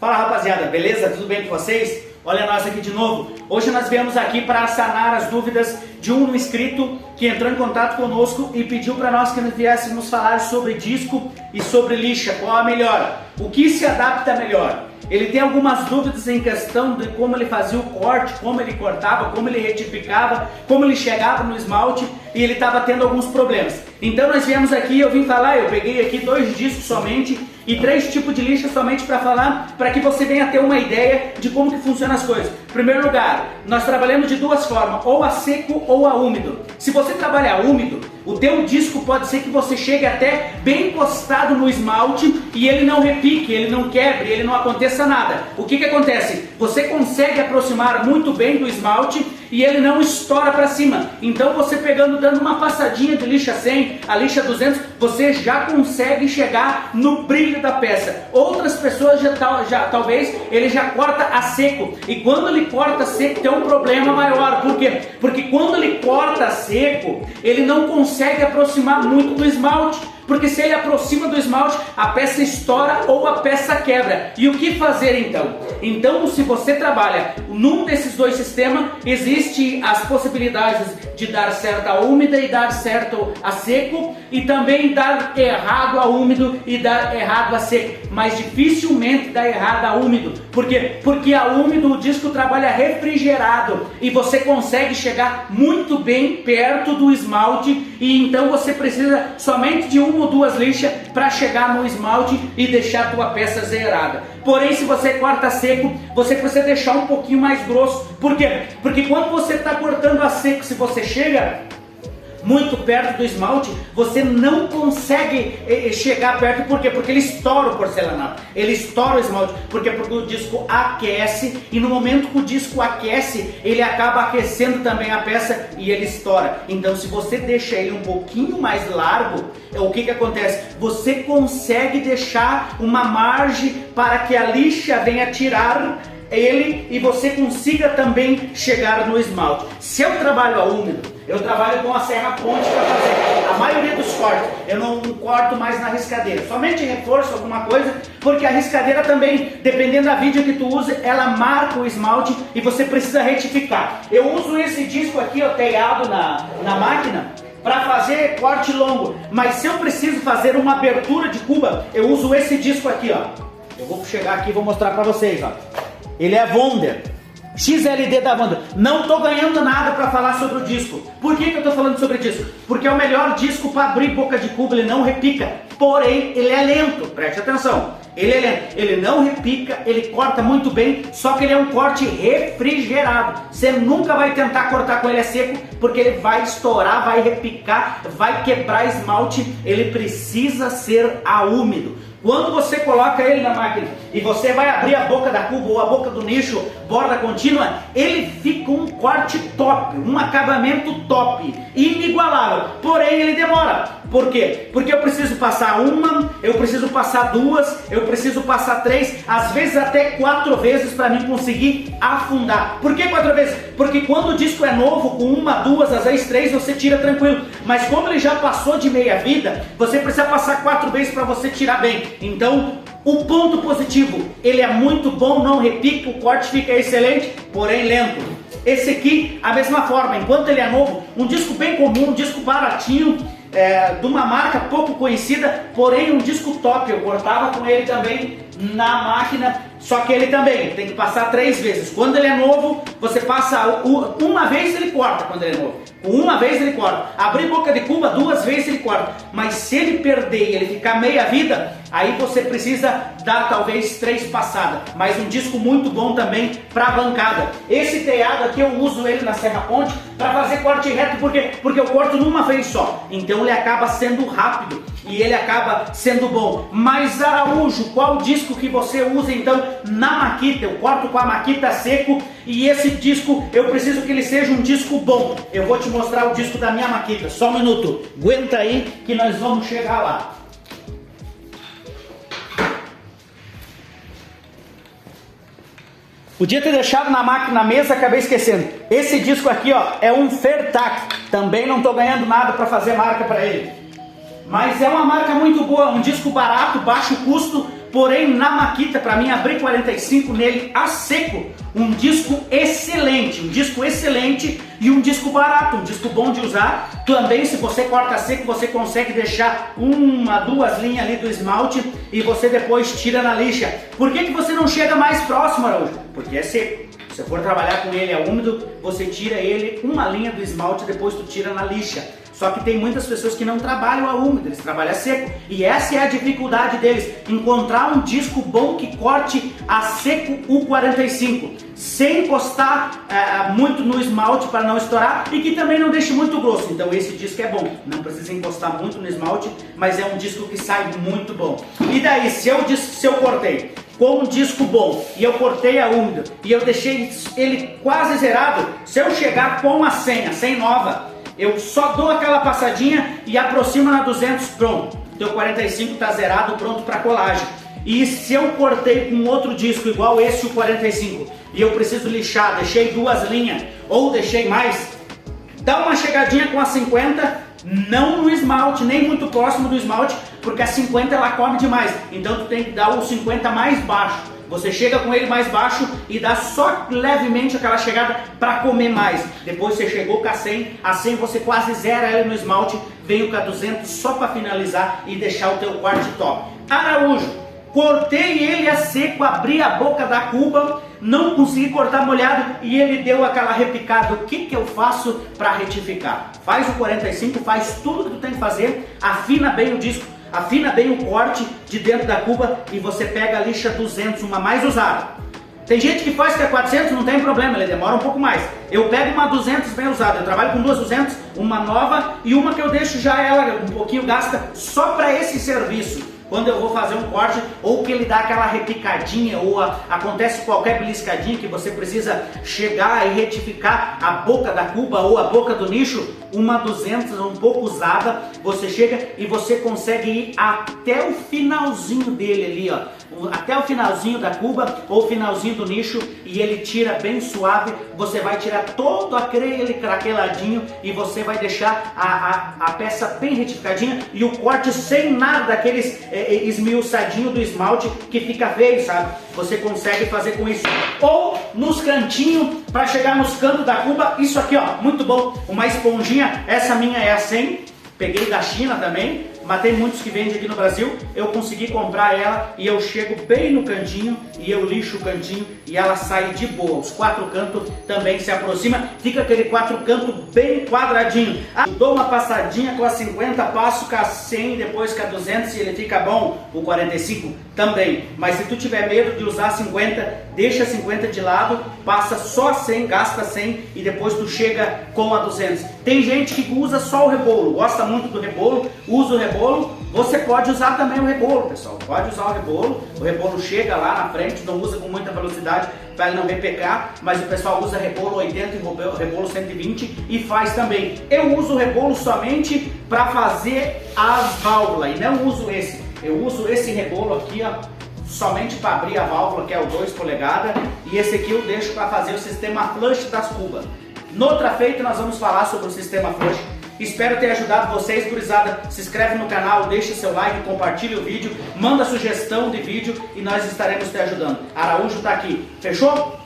Fala rapaziada, beleza? Tudo bem com vocês? Olha nós aqui de novo. Hoje nós viemos aqui para sanar as dúvidas de um inscrito que entrou em contato conosco e pediu para nós que nós viéssemos falar sobre disco e sobre lixa, qual a melhor, o que se adapta melhor. Ele tem algumas dúvidas em questão de como ele fazia o corte, como ele cortava, como ele retificava, como ele chegava no esmalte e ele estava tendo alguns problemas. Então nós viemos aqui, eu vim falar, eu peguei aqui 2 discos somente e 3 tipos de lixa somente para falar, para que você venha ter uma ideia de como que funcionam as coisas. Em primeiro lugar, nós trabalhamos de 2 formas, ou a seco ou a úmido. Se você trabalhar úmido, o teu disco pode ser que você chegue até bem encostado no esmalte e ele não repique, ele não quebre, ele não aconteça nada. O que que acontece? Você consegue aproximar muito bem do esmalte e ele não estoura para cima. Então você dando uma passadinha de lixa 100 a lixa 200, você já consegue chegar no brilho da peça. Outras pessoas talvez ele já corta a seco, e quando ele corta a seco tem um problema maior. Por quê? Porque quando ele corta a seco, ele não consegue aproximar muito do esmalte. Porque se ele aproxima do esmalte, a peça estoura ou a peça quebra. E o que fazer então? Então, se você trabalha num desses 2 sistemas, existe as possibilidades de dar certo a úmida e dar certo a seco, e também dar errado a úmido e dar errado a seco. Mas dificilmente dá errado a úmido. Por quê? Porque a úmido o disco trabalha refrigerado e você consegue chegar muito bem perto do esmalte, e então você precisa somente de 1 ou 2 lixas para chegar no esmalte e deixar a tua peça zerada. Porém, se você corta seco, você precisa deixar um pouquinho mais grosso. Por quê? Porque quando você está cortando a seco, se você chega muito perto do esmalte, você não consegue chegar perto. Por quê? Porque ele estoura o porcelanato, ele estoura o esmalte. Por quê? Porque o disco aquece, e no momento que o disco aquece, ele acaba aquecendo também a peça e ele estoura. Então, se você deixa ele um pouquinho mais largo, o que que acontece? Você consegue deixar uma margem para que a lixa venha tirar ele e você consiga também chegar no esmalte. Se eu trabalho a úmido, eu trabalho com a serra ponte para fazer a maioria dos cortes. Eu não corto mais na riscadeira, somente reforço alguma coisa, porque a riscadeira também, dependendo da vídeo que tu usa, ela marca o esmalte e você precisa retificar. Eu uso esse disco aqui, ó, teado na máquina, para fazer corte longo, mas se eu preciso fazer uma abertura de cuba, eu uso esse disco aqui, ó. Eu vou chegar aqui e vou mostrar para vocês, ó. Ele é Wonder, XLD da Wonder. Não estou ganhando nada para falar sobre o disco. Por que eu estou falando sobre disco? Porque é o melhor disco para abrir boca de cuba, ele não repica. Porém, ele é lento, preste atenção. Ele é lento, ele não repica, ele corta muito bem, só que ele é um corte refrigerado. Você nunca vai tentar cortar com ele a seco, porque ele vai estourar, vai repicar, vai quebrar esmalte. Ele precisa ser a úmido. Quando você coloca ele na máquina e você vai abrir a boca da cuba ou a boca do nicho, borda contínua, ele fica um corte top, um acabamento top, inigualável. Porém, ele demora. Por quê? Porque eu preciso passar 1, eu preciso passar 2, eu preciso passar 3, às vezes até 4 vezes para mim conseguir afundar. Por que 4 vezes? Porque quando o disco é novo, com 1, 2, às vezes 3, você tira tranquilo. Mas como ele já passou de meia vida, você precisa passar 4 vezes para você tirar bem. Então, o ponto positivo, ele é muito bom, não repica, o corte fica excelente, porém lento. Esse aqui, a mesma forma, enquanto ele é novo, um disco bem comum, um disco baratinho, de uma marca pouco conhecida, porém um disco top. Eu cortava com ele também na máquina, só que ele também tem que passar 3 vezes. Quando ele é novo, você passa 1 vez, ele corta. Quando ele é novo, com 1 vez ele corta. Abrir boca de cuba 2 vezes ele corta. Mas se ele perder e ele ficar meia vida, aí você precisa dar talvez 3 passadas. Mas um disco muito bom também para bancada. Esse teado aqui eu uso ele na serra ponte para fazer corte reto. Por quê? Porque eu corto numa vez só. Então ele acaba sendo rápido e ele acaba sendo bom. Mas Araújo, qual disco que você usa então na Makita? Eu corto com a Makita seco, e esse disco eu preciso que ele seja um disco bom. Eu vou te mostrar o disco da minha Makita, só um minuto, aguenta aí que nós vamos chegar lá. Podia ter deixado na máquina, na mesa, acabei esquecendo. Esse disco aqui, ó, é um Fertac. Também não estou ganhando nada para fazer marca para ele. Mas é uma marca muito boa, um disco barato, baixo custo, porém na Makita, para mim abrir 45 nele a seco, um disco excelente e um disco barato, um disco bom de usar. Também se você corta seco, você consegue deixar uma, duas linhas ali do esmalte e você depois tira na lixa. Por que você não chega mais próximo, Araújo? Porque é seco. Se você for trabalhar com ele úmido, você tira ele uma linha do esmalte e depois tu tira na lixa. Só que tem muitas pessoas que não trabalham a úmido, eles trabalham a seco. E essa é a dificuldade deles, encontrar um disco bom que corte a seco o 45, sem encostar muito no esmalte para não estourar e que também não deixe muito grosso. Então esse disco é bom, não precisa encostar muito no esmalte, mas é um disco que sai muito bom. E daí, se eu cortei com um disco bom e eu cortei a úmido e eu deixei ele quase zerado, se eu chegar com a 100 nova, eu só dou aquela passadinha e aproximo na 200, pronto. Teu 45 tá zerado, pronto para colagem. E se eu cortei com outro disco igual esse, o 45, e eu preciso lixar, deixei duas linhas ou deixei mais, dá uma chegadinha com a 50, não no esmalte, nem muito próximo do esmalte, porque a 50 ela come demais. Então tu tem que dar o 50 mais baixo. Você chega com ele mais baixo e dá só levemente aquela chegada para comer mais. Depois você chegou com a 100 você quase zera ele no esmalte, veio com a 200 só para finalizar e deixar o teu corte top. Araújo, cortei ele a seco, abri a boca da cuba, não consegui cortar molhado e ele deu aquela repicada. O que eu faço para retificar? Faz o 45, faz tudo que tu tem que fazer, afina bem o disco, afina bem o corte de dentro da cuba e você pega a lixa 200, uma mais usada. Tem gente que faz que é 400, não tem problema, ele demora um pouco mais. Eu pego uma 200 bem usada, eu trabalho com duas 200, uma nova e uma que eu deixo já ela um pouquinho gasta só para esse serviço. Quando eu vou fazer um corte, ou que ele dá aquela repicadinha, ou acontece qualquer beliscadinha que você precisa chegar e retificar a boca da cuba ou a boca do nicho, uma 200 um pouco usada, você chega e você consegue ir até o finalzinho dele ali, ó, até o finalzinho da cuba ou finalzinho do nicho e ele tira bem suave. Você vai tirar todo aquele craqueladinho e você vai deixar a peça bem retificadinha e o corte sem nada daqueles esmiuçadinho do esmalte que fica feio, sabe? Você consegue fazer com isso. Ou nos cantinhos, para chegar nos cantos da cuba, isso aqui, ó, muito bom. Uma esponjinha, essa minha é a 100, peguei da China também, mas tem muitos que vendem aqui no Brasil. Eu consegui comprar ela e eu chego bem no cantinho e eu lixo o cantinho e ela sai de boa. Os quatro cantos também se aproxima, fica aquele quatro cantos bem quadradinho. Dou uma passadinha com a 50, passo com a 100, depois com a 200 e ele fica bom. O 45 também, mas se tu tiver medo de usar 50, deixa 50 de lado, passa só 100, gasta 100 e depois tu chega com a 200. Tem gente que usa só o rebolo, gosta muito do rebolo, usa o rebolo. Você pode usar também o rebolo, pessoal, pode usar o rebolo chega lá na frente, não usa com muita velocidade para ele não repecar, mas o pessoal usa rebolo 80 e rebolo 120 e faz também. Eu uso o rebolo somente para fazer as válvulas e não uso esse. Eu uso esse rebolo aqui, ó, somente para abrir a válvula, que é o 2 polegadas, e esse aqui eu deixo para fazer o sistema flush das cubas. Noutra feita nós vamos falar sobre o sistema flush. Espero ter ajudado vocês, gurizada. Se inscreve no canal, deixa seu like, compartilha o vídeo, manda sugestão de vídeo e nós estaremos te ajudando. Araújo tá aqui, fechou?